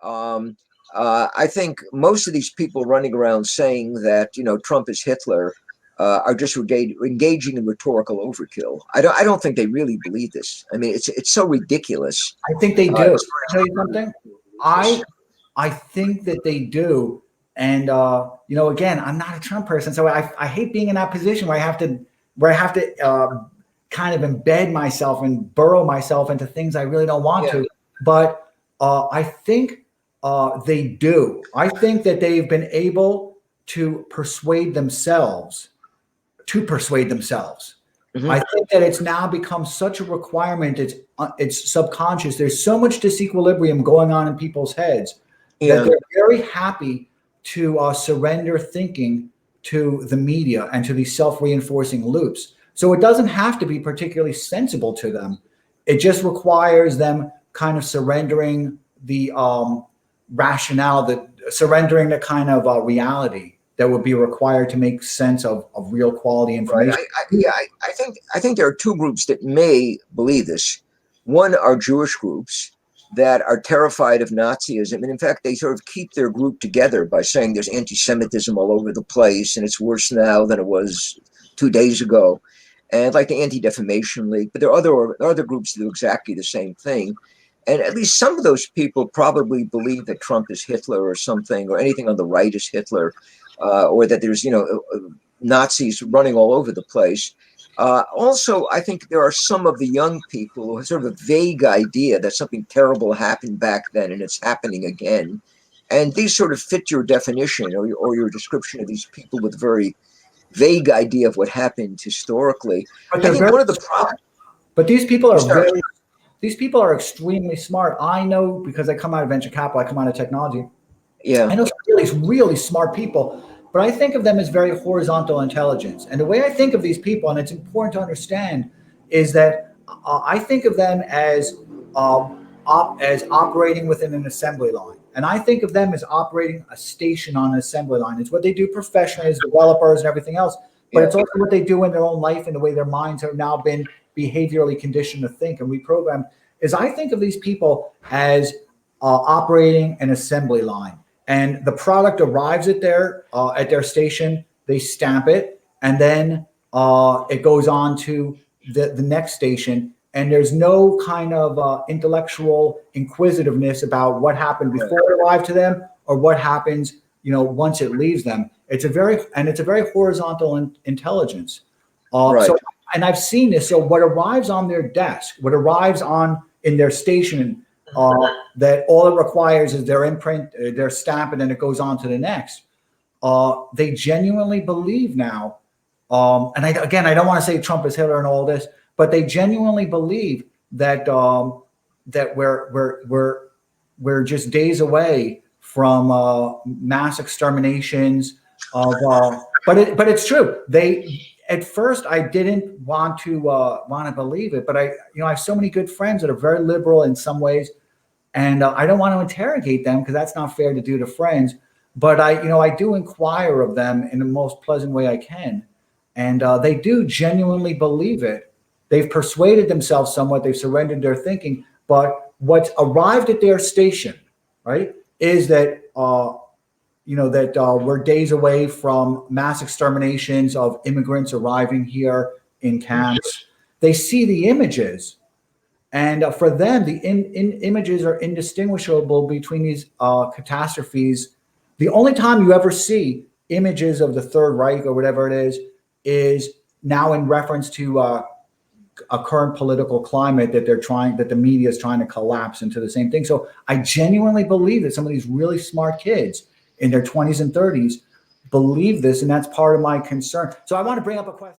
Um, I think most of these people running around saying that, Trump is Hitler, are just engaging in rhetorical overkill. I don't think they really believe this. I mean, it's so ridiculous. I think they do. As far Tell you something. I think that they do. And again, I'm not a Trump person, so I hate being in that position where I have to kind of embed myself and burrow myself into things I really don't want to. But I think they do. I think that they've been able to persuade themselves. Mhm. I think that it's now become such a requirement. It's subconscious. There's so much disequilibrium going on in people's heads that they're very happy to surrender thinking to the media and to these self-reinforcing loops. So it doesn't have to be particularly sensible to them. It just requires them kind of surrendering the rationale, surrendering the kind of reality that would be required to make sense of real quality information. Right. I think there are two groups that may believe this. One are Jewish groups that are terrified of Nazism, and in fact, they sort of keep their group together by saying there's anti-Semitism all over the place, and it's worse now than it was 2 days ago. And like the Anti-Defamation League, but there are other groups that do exactly the same thing. And at least some of those people probably believe that Trump is Hitler or something, or anything on the right is Hitler, or that there's, Nazis running all over the place. Also, I think there are some of the young people who have sort of a vague idea that something terrible happened back then and it's happening again. And these sort of fit your definition or your description of these people with a very vague idea of what happened historically. But I think one of the problems. But these people are these people are extremely smart. I know because I come out of venture capital, I come out of technology. Yeah. I know some really smart people, but I think of them as very horizontal intelligence. And the way I think of these people, and it's important to understand, is that I think of them as operating within an assembly line. And I think of them as operating a station on an assembly line. It's what they do professionally as developers and everything else, but it's also what they do in their own life and the way their minds have now been behaviorally conditioned to think and reprogrammed. Is I think of these people as operating an assembly line. And the product arrives at their station, they stamp it, and then it goes on to the next station. And there's no kind of intellectual inquisitiveness about what happened before it arrived to them or what happens, once it leaves them. It's a very horizontal intelligence. Right. So, and I've seen this. So what arrives on their desk, what arrives in their station, that all it requires is their imprint, their stamp, and then it goes on to the next. They genuinely believe now, and I don't want to say Trump is Hitler and all this, but they genuinely believe that that we're just days away from mass exterminations of. But it's true. At first, I didn't want to believe it, but I have so many good friends that are very liberal in some ways, and I don't want to interrogate them because that's not fair to do to friends. But I do inquire of them in the most pleasant way I can, and they do genuinely believe it. They've persuaded themselves somewhat. They've surrendered their thinking. But what's arrived at their station, right, is that we're days away from mass exterminations of immigrants arriving here in camps. They see the images, and for them, the images are indistinguishable between these catastrophes. The only time you ever see images of the Third Reich or whatever it is now in reference to a current political climate that the media is trying to collapse into the same thing. So I genuinely believe that some of these really smart kids in their 20s and 30s believe this, and that's part of my concern. So I want to bring up a question.